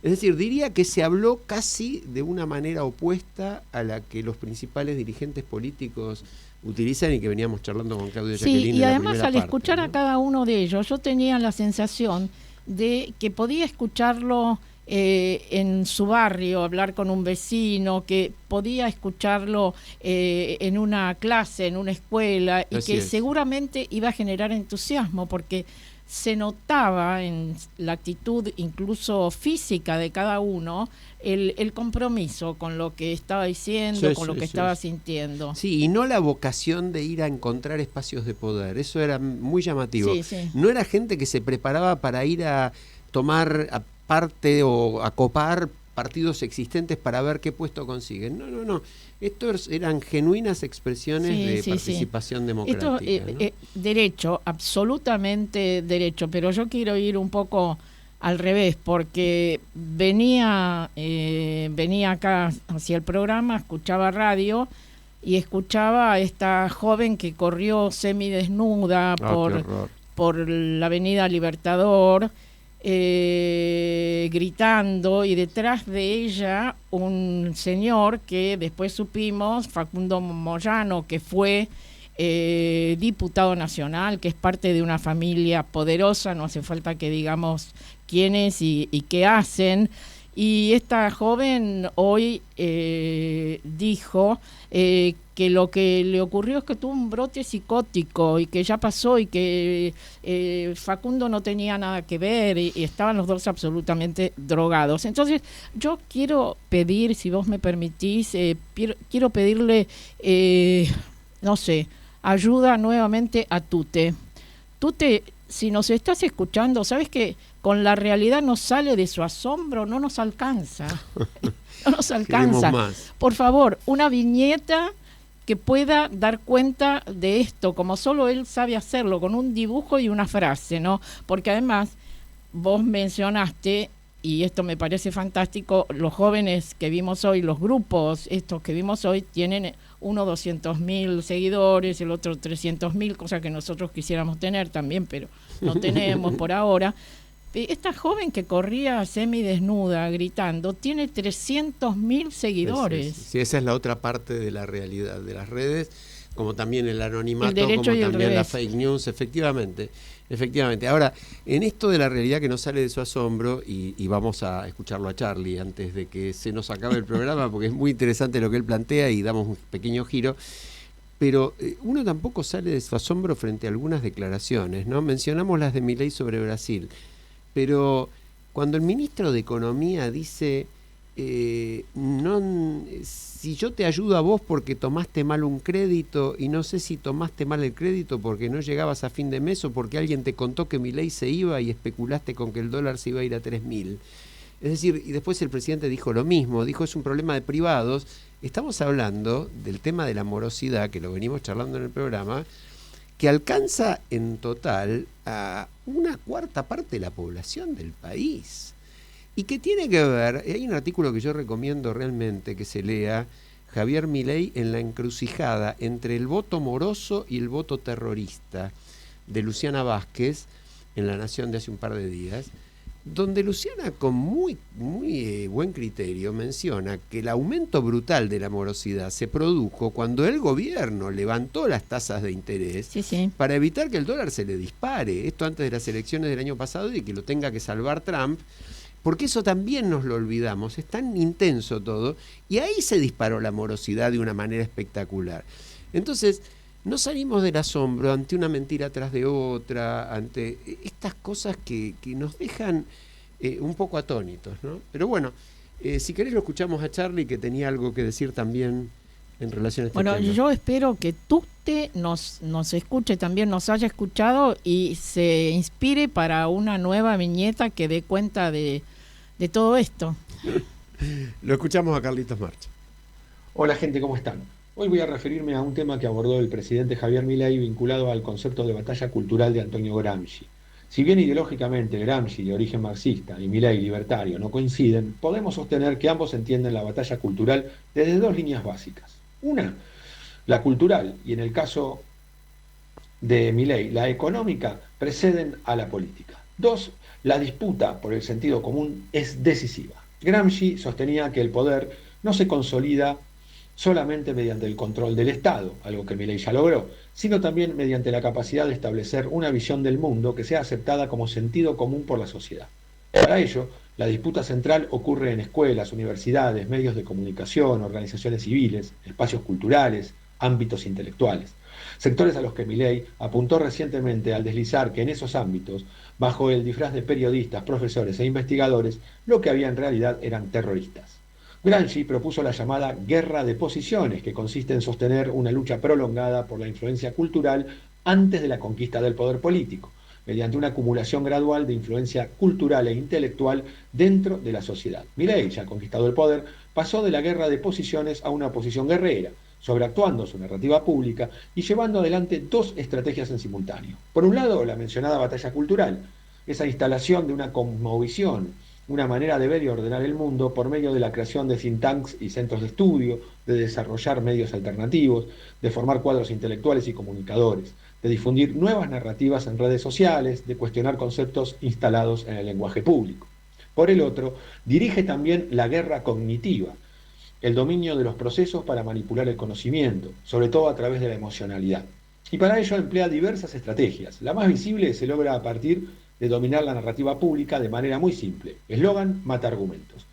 Es decir, diría que se habló casi de una manera opuesta a la que los principales dirigentes políticos utilizan y que veníamos charlando con Claudio Jacqueline. Sí, y además al escuchar a cada uno de ellos, yo tenía la sensación de que podía escucharlo en su barrio, hablar con un vecino, que podía escucharlo en una clase, en una escuela, y que seguramente iba a generar entusiasmo, porque se notaba en la actitud incluso física de cada uno el compromiso con lo que estaba diciendo, con lo que estaba sintiendo. Sí, y no la vocación de ir a encontrar espacios de poder, eso era muy llamativo. No era gente que se preparaba para ir a tomar parte o a copar partidos existentes para ver qué puesto consiguen. No. Estos eran genuinas expresiones de participación democrática. Esto, derecho, absolutamente derecho, pero yo quiero ir un poco al revés, porque venía acá hacia el programa, escuchaba radio y escuchaba a esta joven que corrió semidesnuda por la Avenida Libertador, gritando, y detrás de ella un señor que después supimos, Facundo Moyano, que fue diputado nacional, que es parte de una familia poderosa, no hace falta que digamos quiénes y qué hacen. Y esta joven hoy dijo que lo que le ocurrió es que tuvo un brote psicótico y que ya pasó, y que Facundo no tenía nada que ver, y estaban los dos absolutamente drogados. Entonces yo quiero pedir, si vos me permitís, quiero pedirle, no sé, ayuda nuevamente a Tute. Tute, si nos estás escuchando, sabes que con la realidad nos sale de su asombro, no nos alcanza. No nos alcanza. Por favor, una viñeta que pueda dar cuenta de esto, como solo él sabe hacerlo, con un dibujo y una frase, ¿no? Porque además, vos mencionaste, y esto me parece fantástico, los jóvenes que vimos hoy, los grupos estos que vimos hoy, tienen uno 200.000 seguidores, el otro 300.000, cosa que nosotros quisiéramos tener también, pero no tenemos por ahora. Esta joven que corría semidesnuda gritando tiene 300.000 seguidores. Sí, esa es la otra parte de la realidad de las redes, como también el anonimato, como también la fake news, efectivamente. Ahora, en esto de la realidad que no sale de su asombro, y vamos a escucharlo a Charlie antes de que se nos acabe el programa, porque es muy interesante lo que él plantea y damos un pequeño giro. Pero uno tampoco sale de su asombro frente a algunas declaraciones, ¿no? Mencionamos las de Milei sobre Brasil. Pero cuando el ministro de Economía dice si yo te ayudo a vos porque tomaste mal un crédito y no sé si tomaste mal el crédito porque no llegabas a fin de mes o porque alguien te contó que Milei se iba y especulaste con que el dólar se iba a ir a 3.000. Es decir, y después el presidente dijo lo mismo, dijo es un problema de privados. Estamos hablando del tema de la morosidad, que lo venimos charlando en el programa, que alcanza en total a una cuarta parte de la población del país. Y que tiene que ver, hay un artículo que yo recomiendo realmente que se lea, Javier Milei en la encrucijada entre el voto moroso y el voto terrorista, de Luciana Vázquez, en La Nación de hace un par de días, donde Luciana con muy buen criterio menciona que el aumento brutal de la morosidad se produjo cuando el gobierno levantó las tasas de interés para evitar que el dólar se le dispare, esto antes de las elecciones del año pasado y que lo tenga que salvar Trump, porque eso también nos lo olvidamos, es tan intenso todo, y ahí se disparó la morosidad de una manera espectacular. Entonces, no salimos del asombro ante una mentira tras de otra, ante estas cosas que nos dejan un poco atónitos, ¿no? Pero bueno, si querés lo escuchamos a Charlie, que tenía algo que decir también en relación a este tema. Bueno, yo espero que Tuste nos escuche también, nos haya escuchado y se inspire para una nueva viñeta que dé cuenta de todo esto. Lo escuchamos a Carlitos March. Hola gente, ¿cómo están? Hoy voy a referirme a un tema que abordó el presidente Javier Milei vinculado al concepto de batalla cultural de Antonio Gramsci. Si bien ideológicamente Gramsci, de origen marxista, y Milei, libertario, no coinciden, podemos sostener que ambos entienden la batalla cultural desde dos líneas básicas. Una, la cultural, y en el caso de Milei, la económica, preceden a la política. Dos, la disputa por el sentido común es decisiva. Gramsci sostenía que el poder no se consolida solamente mediante el control del Estado, algo que Milei ya logró, sino también mediante la capacidad de establecer una visión del mundo que sea aceptada como sentido común por la sociedad. Para ello, la disputa central ocurre en escuelas, universidades, medios de comunicación, organizaciones civiles, espacios culturales, ámbitos intelectuales. Sectores a los que Milei apuntó recientemente al deslizar que en esos ámbitos, bajo el disfraz de periodistas, profesores e investigadores, lo que había en realidad eran terroristas. Gramsci propuso la llamada guerra de posiciones, que consiste en sostener una lucha prolongada por la influencia cultural antes de la conquista del poder político, mediante una acumulación gradual de influencia cultural e intelectual dentro de la sociedad. Milei, ya conquistado el poder, pasó de la guerra de posiciones a una posición guerrera, sobreactuando su narrativa pública y llevando adelante dos estrategias en simultáneo. Por un lado, la mencionada batalla cultural, esa instalación de una cosmovisión, una manera de ver y ordenar el mundo por medio de la creación de think tanks y centros de estudio, de desarrollar medios alternativos, de formar cuadros intelectuales y comunicadores, de difundir nuevas narrativas en redes sociales, de cuestionar conceptos instalados en el lenguaje público. Por el otro, dirige también la guerra cognitiva, el dominio de los procesos para manipular el conocimiento, sobre todo a través de la emocionalidad. Y para ello emplea diversas estrategias. La más visible se logra a partir de dominar la narrativa pública de manera muy simple. Eslogan, mata argumentos.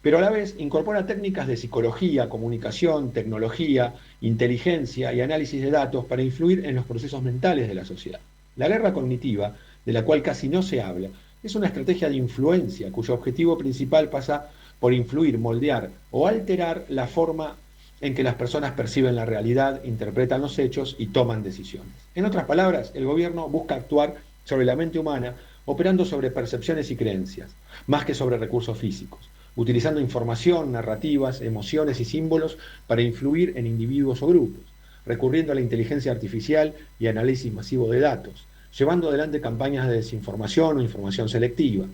Pero a la vez incorpora técnicas de psicología, comunicación, tecnología, inteligencia y análisis de datos para influir en los procesos mentales de la sociedad. La guerra cognitiva, de la cual casi no se habla, es una estrategia de influencia cuyo objetivo principal pasa por influir, moldear o alterar la forma en que las personas perciben la realidad, interpretan los hechos y toman decisiones. En otras palabras, el gobierno busca actuar sobre la mente humana operando sobre percepciones y creencias, más que sobre recursos físicos, utilizando información, narrativas, emociones y símbolos para influir en individuos o grupos, recurriendo a la inteligencia artificial y análisis masivo de datos, llevando adelante campañas de desinformación o información selectiva,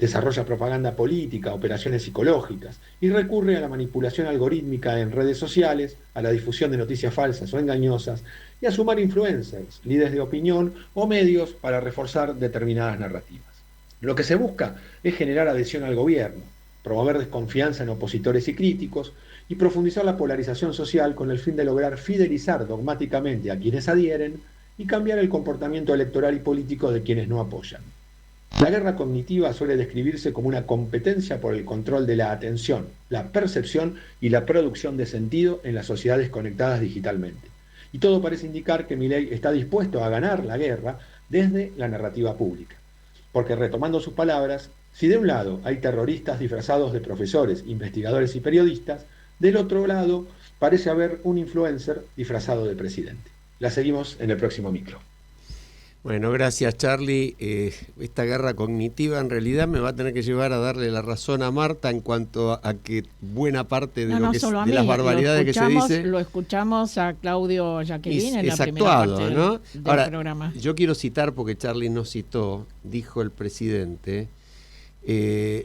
desarrolla propaganda política, operaciones psicológicas y recurre a la manipulación algorítmica en redes sociales, a la difusión de noticias falsas o engañosas y a sumar influencers, líderes de opinión o medios para reforzar determinadas narrativas. Lo que se busca es generar adhesión al gobierno, promover desconfianza en opositores y críticos y profundizar la polarización social con el fin de lograr fidelizar dogmáticamente a quienes adhieren y cambiar el comportamiento electoral y político de quienes no apoyan. La guerra cognitiva suele describirse como una competencia por el control de la atención, la percepción y la producción de sentido en las sociedades conectadas digitalmente. Y todo parece indicar que Milei está dispuesto a ganar la guerra desde la narrativa pública. Porque retomando sus palabras, Si de un lado hay terroristas disfrazados de profesores, investigadores y periodistas, del otro lado parece haber un influencer disfrazado de presidente. La seguimos en el próximo micro. Bueno, gracias Charlie. Esta guerra cognitiva en realidad me va a tener que llevar a darle la razón a Marta en cuanto a que buena parte de, de las barbaridades que se dice... Lo escuchamos a Claudio Jacqueline en la primera parte ¿no? del Ahora, programa. Yo quiero citar, porque Charlie nos citó, dijo el presidente...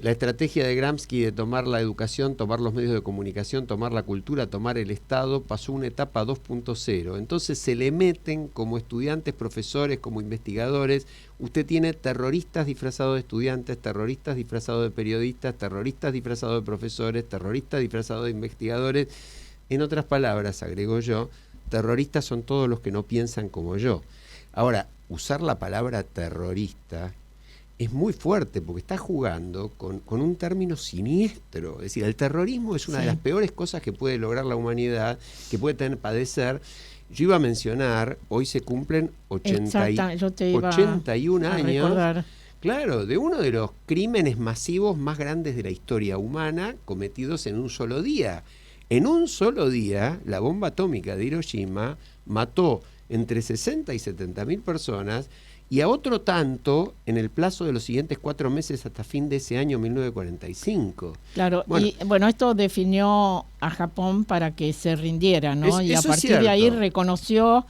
la estrategia de Gramsci de tomar la educación, tomar los medios de comunicación, tomar la cultura, tomar el Estado, pasó una etapa 2.0. Entonces se le meten como estudiantes, profesores, como investigadores. Usted tiene terroristas disfrazados de estudiantes, terroristas disfrazados de periodistas, terroristas disfrazados de profesores, terroristas disfrazados de investigadores. En otras palabras, agrego yo, terroristas son todos los que no piensan como yo. Ahora, usar la palabra terrorista es muy fuerte porque está jugando con un término siniestro. Es decir, el terrorismo es una de las peores cosas que puede lograr la humanidad, que puede padecer. Yo iba a mencionar, hoy se cumplen 81 años, recordar. Claro, de uno de los crímenes masivos más grandes de la historia humana cometidos en un solo día. En un solo día, la bomba atómica de Hiroshima mató entre 60 y 70 mil personas, y a otro tanto en el plazo de los siguientes 4 meses hasta fin de ese año 1945. Claro, bueno, y bueno, esto definió a Japón para que se rindiera, ¿no? Y a partir de ahí reconoció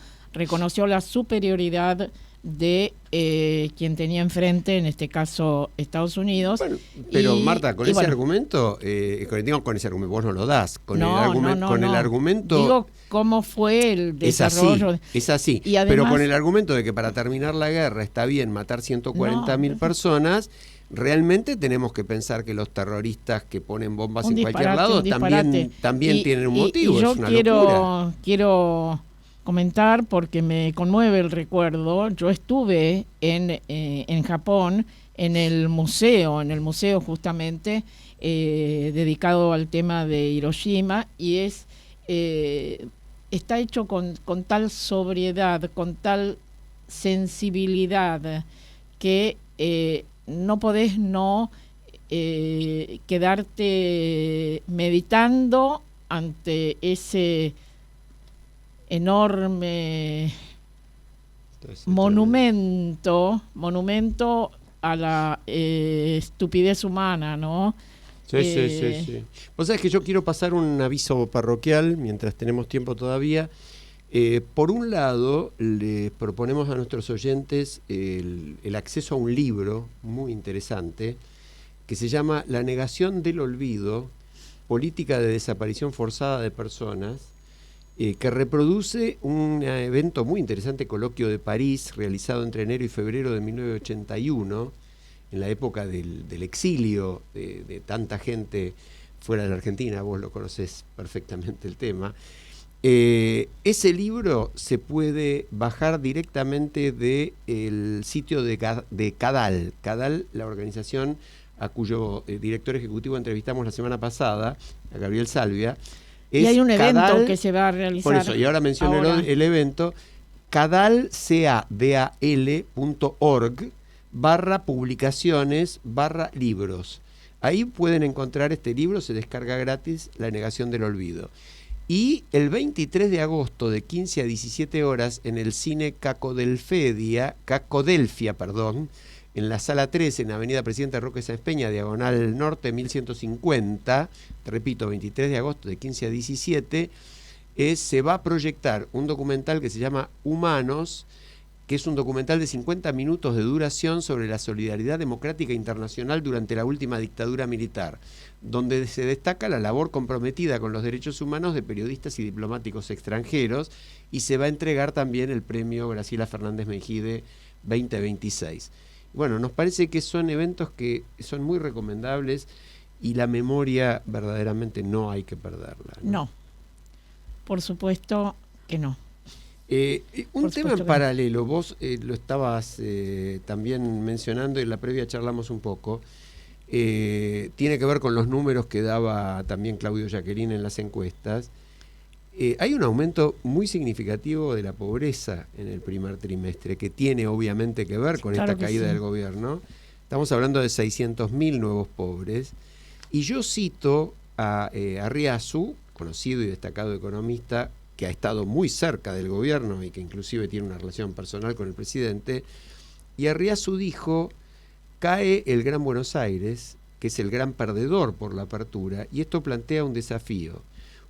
la superioridad de quien tenía enfrente, en este caso Estados Unidos. Bueno, pero Marta, con ese argumento, con ese argumento, vos no lo das, con el argumento... Digo, ¿cómo fue el desarrollo? Es así, y además, pero con el argumento de que para terminar la guerra está bien matar 140.000 personas, realmente tenemos que pensar que los terroristas que ponen bombas en cualquier lado también tienen un motivo. Y yo es una locura. quiero comentar, porque me conmueve el recuerdo. Yo estuve en Japón en el museo justamente dedicado al tema de Hiroshima, y está hecho con tal sobriedad, con tal sensibilidad, que no podés quedarte meditando ante ese enorme monumento a la estupidez humana, ¿no? Sí. Vos sabés que yo quiero pasar un aviso parroquial mientras tenemos tiempo todavía. Por un lado, les proponemos a nuestros oyentes el acceso a un libro muy interesante que se llama La negación del olvido, política de desaparición forzada de personas, que reproduce un evento muy interesante, coloquio de París, realizado entre enero y febrero de 1981, en la época del exilio de tanta gente fuera de la Argentina. Vos lo conocés perfectamente el tema. Ese libro se puede bajar directamente del sitio de CADAL. CADAL, la organización a cuyo director ejecutivo entrevistamos la semana pasada, a Gabriel Salvia. Y hay un evento que se va a realizar. Por eso, y ahora mencioné el evento, cadal.org/publicaciones/libros. Ahí pueden encontrar este libro, se descarga gratis, La negación del olvido. Y el 23 de agosto de 15 a 17 horas en el cine Cacodelfia, en la sala 3, en Avenida Presidente Roque Sáenz Peña, Diagonal Norte 1150, repito, 23 de agosto de 15 a 17, se va a proyectar un documental que se llama Humanos, que es un documental de 50 minutos de duración sobre la solidaridad democrática internacional durante la última dictadura militar, donde se destaca la labor comprometida con los derechos humanos de periodistas y diplomáticos extranjeros, y se va a entregar también el premio Graciela Fernández Mejide 2026. Bueno, nos parece que son eventos que son muy recomendables, y la memoria verdaderamente no hay que perderla. No, por supuesto que no. Un tema en paralelo, vos lo estabas también mencionando, y en la previa charlamos un poco, tiene que ver con los números que daba también Claudio Jacqueline en las encuestas. Hay un aumento muy significativo de la pobreza en el primer trimestre, que tiene obviamente que ver con esta caída del gobierno. Estamos hablando de 600.000 nuevos pobres. Y yo cito a Arriazu, conocido y destacado economista, que ha estado muy cerca del gobierno y que inclusive tiene una relación personal con el presidente. Y Arriazu dijo: cae el Gran Buenos Aires, que es el gran perdedor por la apertura, y esto plantea un desafío.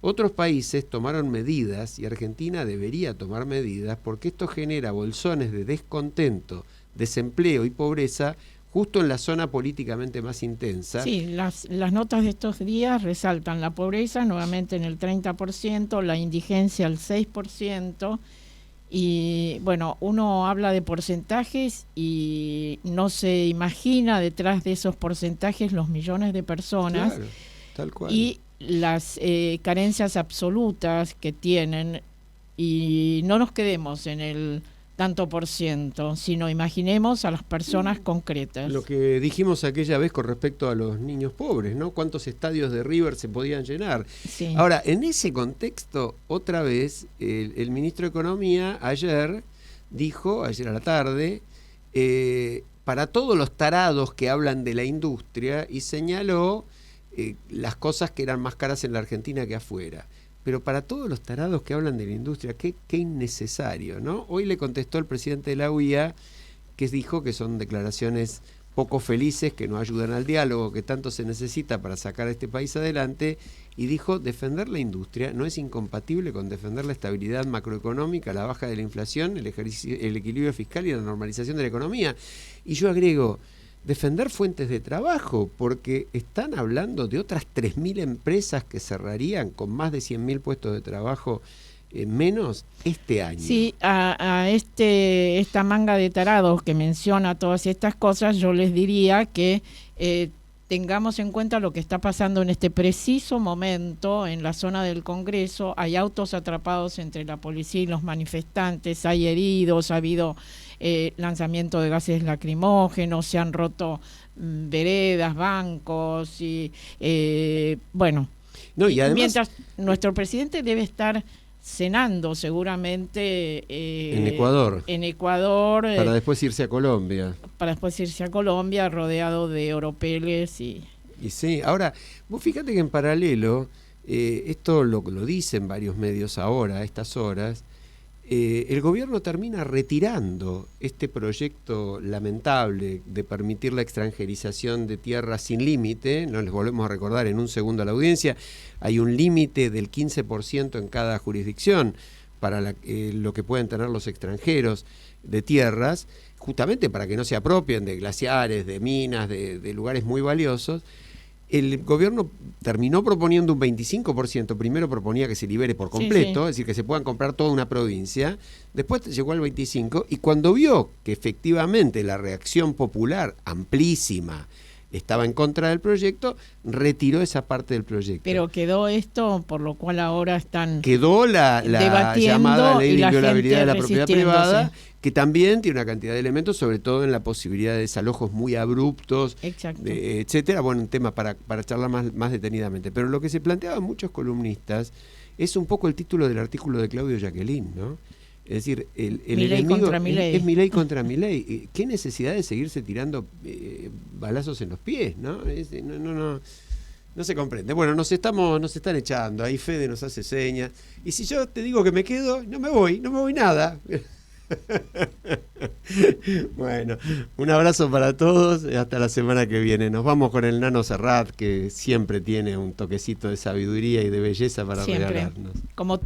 Otros países tomaron medidas y Argentina debería tomar medidas porque esto genera bolsones de descontento, desempleo y pobreza justo en la zona políticamente más intensa. Sí, las notas de estos días resaltan la pobreza nuevamente en el 30%, la indigencia al 6%, y bueno, uno habla de porcentajes y no se imagina detrás de esos porcentajes los millones de personas. Claro, tal cual. Y las carencias absolutas que tienen, y no nos quedemos en el tanto por ciento, sino imaginemos a las personas concretas. Lo que dijimos aquella vez con respecto a los niños pobres, ¿no? ¿Cuántos estadios de River se podían llenar? Sí. Ahora, en ese contexto, otra vez, el ministro de Economía ayer a la tarde, para todos los tarados que hablan de la industria, y señaló las cosas que eran más caras en la Argentina que afuera. Pero para todos los tarados que hablan de la industria, qué innecesario, ¿no? Hoy le contestó el presidente de la UIA, que dijo que son declaraciones poco felices, que no ayudan al diálogo que tanto se necesita para sacar a este país adelante, y dijo: defender la industria no es incompatible con defender la estabilidad macroeconómica, la baja de la inflación, el equilibrio fiscal y la normalización de la economía. Y yo agrego: defender fuentes de trabajo, porque están hablando de otras 3.000 empresas que cerrarían con más de 100.000 puestos de trabajo menos este año. Sí, a esta manga de tarados que menciona todas estas cosas, yo les diría que tengamos en cuenta lo que está pasando en este preciso momento en la zona del Congreso. Hay autos atrapados entre la policía y los manifestantes, hay heridos, ha habido lanzamiento de gases lacrimógenos, se han roto veredas, bancos y bueno. No, y además, mientras nuestro presidente debe estar cenando seguramente en Ecuador, para después irse a Colombia. Rodeado de oropeles y sí, ahora, vos fíjate que en paralelo, esto lo dicen varios medios ahora, a estas horas, el gobierno termina retirando este proyecto lamentable de permitir la extranjerización de tierras sin límite. No les volvemos a recordar en un segundo a la audiencia, hay un límite del 15% en cada jurisdicción para lo que pueden tener los extranjeros de tierras, justamente para que no se apropien de glaciares, de minas, de lugares muy valiosos. El gobierno terminó proponiendo un 25%, primero proponía que se libere por completo, sí. Es decir, que se puedan comprar toda una provincia, después llegó al 25%, y cuando vio que efectivamente la reacción popular amplísima estaba en contra del proyecto, retiró esa parte del proyecto. Pero quedó esto, por lo cual ahora están quedó la llamada ley de inviolabilidad de la propiedad privada, que también tiene una cantidad de elementos, sobre todo en la posibilidad de desalojos muy abruptos, etcétera. Bueno, un tema para charlar más detenidamente. Pero lo que se planteaban muchos columnistas es un poco el título del artículo de Claudio Jacqueline, ¿no? Es decir, el enemigo es mi ley contra mi ley. ¿Qué necesidad de seguirse tirando balazos en los pies, no? No se comprende. Bueno, nos están echando. Ahí Fede nos hace señas. Y si yo te digo que me quedo, no me voy nada. Bueno, un abrazo para todos. Hasta la semana que viene. Nos vamos con el Nano Serrat, que siempre tiene un toquecito de sabiduría y de belleza para regalarnos. Como